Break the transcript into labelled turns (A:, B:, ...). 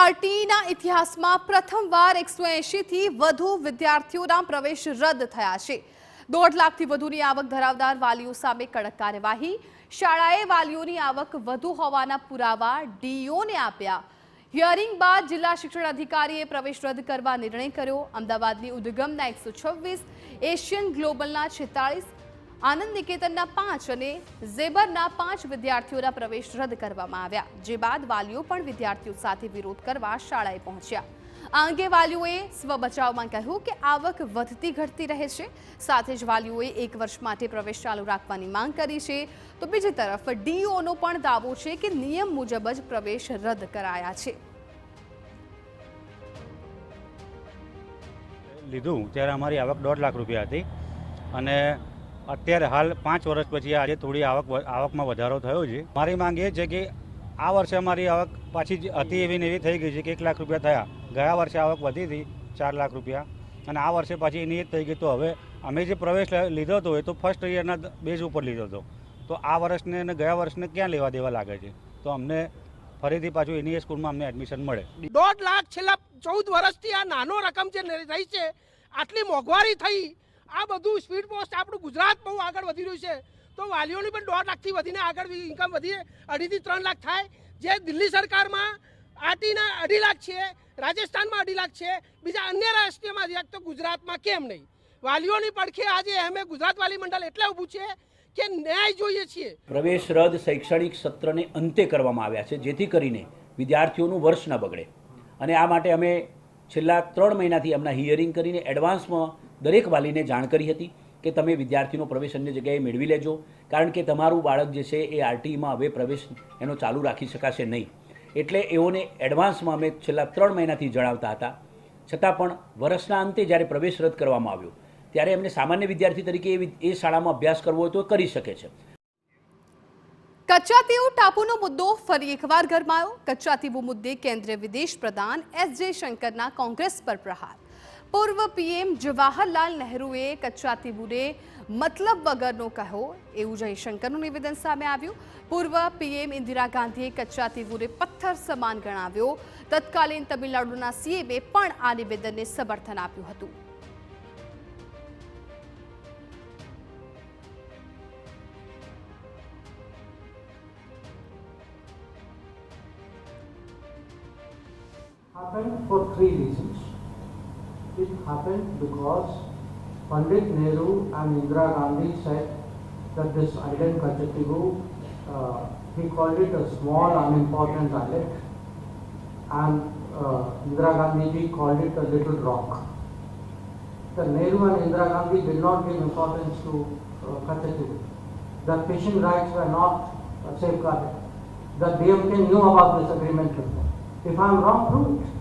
A: આરટીઈના ઇતિહાસમાં પ્રથમવાર 180 થી વધુ વિદ્યાર્થીઓના પ્રવેશ રદ થયા છે। 1.5 લાખથી વધુની આવક ધરાવનાર વાલીઓ સામે કડક કાર્યવાહી। શાળાએ વાલીઓની આવક વધુ હોવાના પુરાવા ડીઈઓને આપ્યા। હિયરિંગ બાદ જિલ્લા શિક્ષણ અધિકારીએ પ્રવેશ રદ કરવા નિર્ણય કર્યો। અમદાવાદની ઉદ્ગમના 126, એશિયન ગ્લોબલના 46, આનંદ નિકેતનના 5 અને ઝેબરના 5 વિદ્યાર્થીઓના પ્રવેશ રદ કરવામાં આવ્યા, જે બાદ વાલીઓ પણ વિદ્યાર્થીઓ સાથે વિરોધ કરવા શાળાએ પહોંચ્યા। આ અંગે વાલીઓએ સ્વબચાવમાં કહ્યું કે આવક વધતી ઘટતી રહે છે, સાથે જ વાલીઓએ 1 વર્ષ માટે પ્રવેશ ચાલુ રાખવાની માંગ કરી છે। તો બીજી તરફ ડીઈઓનો પણ દાવો છે કે નિયમ મુજબ જ પ્રવેશ રદ કરાયા છે।
B: લીધું ત્યારે અમારી આવક 1.5 લાખ રૂપિયા હતી અને અત્યારે હાલ 5 વર્ષ પછી આજે થોડી આવકમાં વધારો થયો છે। મારી માંગ એ છે કે આ વર્ષે અમારી આવક પાછી હતી એવી ને એવી થઈ ગઈ છે કે 1 લાખ રૂપિયા થયા। ગયા વર્ષે આવક વધી હતી 4 લાખ રૂપિયા અને આ વર્ષે પાછી એની જ થઈ ગઈ। તો હવે અમે જે પ્રવેશ લીધો હતો એ તો ફર્સ્ટ યરના બેઝ ઉપર લીધો હતો, તો આ વર્ષને અને ગયા વર્ષને ક્યાં લેવા દેવા લાગે છે? તો અમને ફરીથી પાછું એની સ્કૂલમાં અમને એડમિશન મળે।
C: 1.5 લાખ છેલ્લા 14 વર્ષથી આ નાનો રકમ જે રહી છે, આટલી મોંઘવારી થઈ, આ બધું સ્પીડ પોસ્ટ આપણું ગુજરાત બહુ આગળ વધી રહ્યું છે, તો વાલીઓની પણ 1.5 લાખથી વધીને આગળ ઇન્કમ વધી 2.5 થી 3 લાખ થાય। જે દિલ્હી સરકારમાં આરટીના 2.5 લાખ છે, રાજસ્થાનમાં 2.5 લાખ છે, બીજા અન્ય રાષ્ટ્રીયમાં તો ગુજરાતમાં કેમ નહીં? વાલીઓની પડખે આજે અમે ગુજરાત વાલી મંડળ એટલે ઊભું છે કે ન્યાય જોઈએ છીએ।
D: પ્રવેશ રદ શૈક્ષણિક સત્રને અંતે કરવામાં આવ્યા છે, જેથી કરીને વિદ્યાર્થીઓનું વર્ષ ન બગડે અને આ માટે અમે છેલ્લા 3 મહિનાથી એમના હિયરિંગ કરીને એડવાન્સમાં દરેક વાલીને જાણ કરી હતી કે તમે વિદ્યાર્થીનો પ્રવેશ અન્ય જગ્યાએ મેળવી લેજો, કારણ કે તમારું બાળક જે છે એ આરટીઈમાં હવે પ્રવેશ એનો ચાલુ રાખી શકાશે નહીં। એટલે એઓને એડવાન્સમાં અમે છેલ્લા 3 મહિનાથી જણાવતા હતા, છતાં પણ વર્ષના અંતે જ્યારે પ્રવેશ રદ કરવામાં આવ્યો ત્યારે એમને સામાન્ય વિદ્યાર્થી તરીકે એ શાળામાં અભ્યાસ કરવો હોય તો કરી શકે છે।
A: કચ્છાતીવ ટાપુનો મુદ્દો ફરી એકવાર ગરમાયો। કચ્છાતીવ મુદ્દે કેન્દ્રીય વિદેશ પ્રધાન એસ જયશંકરના કોંગ્રેસ પર પ્રહાર। પૂર્વ પીએમ જવાહરલાલ નહેરુએ કચ્છાતીવને મતલબ વગરનો કહ્યો એવું જયશંકરનું નિવેદન સામે આવ્યું। પૂર્વ પીએમ ઇન્દિરા ગાંધીએ કચ્છાતીવને પથ્થર સમાન ગણાવ્યો। તત્કાલીન તમિલનાડુના સીએમએ પણ આ નિવેદનને સમર્થન આપ્યું હતું।
E: Happened for 3 reasons. It happened because Pandit Nehru and Indira Gandhi said that this island Kachativu, he called it a small unimportant island, and Indira Gandhi ji called it a little rock. The Nehru and Indira Gandhi did not give importance to Kachativu. The fishing rights were not safeguarded. The DMK knew about this agreement before. If I am wrong, prove it.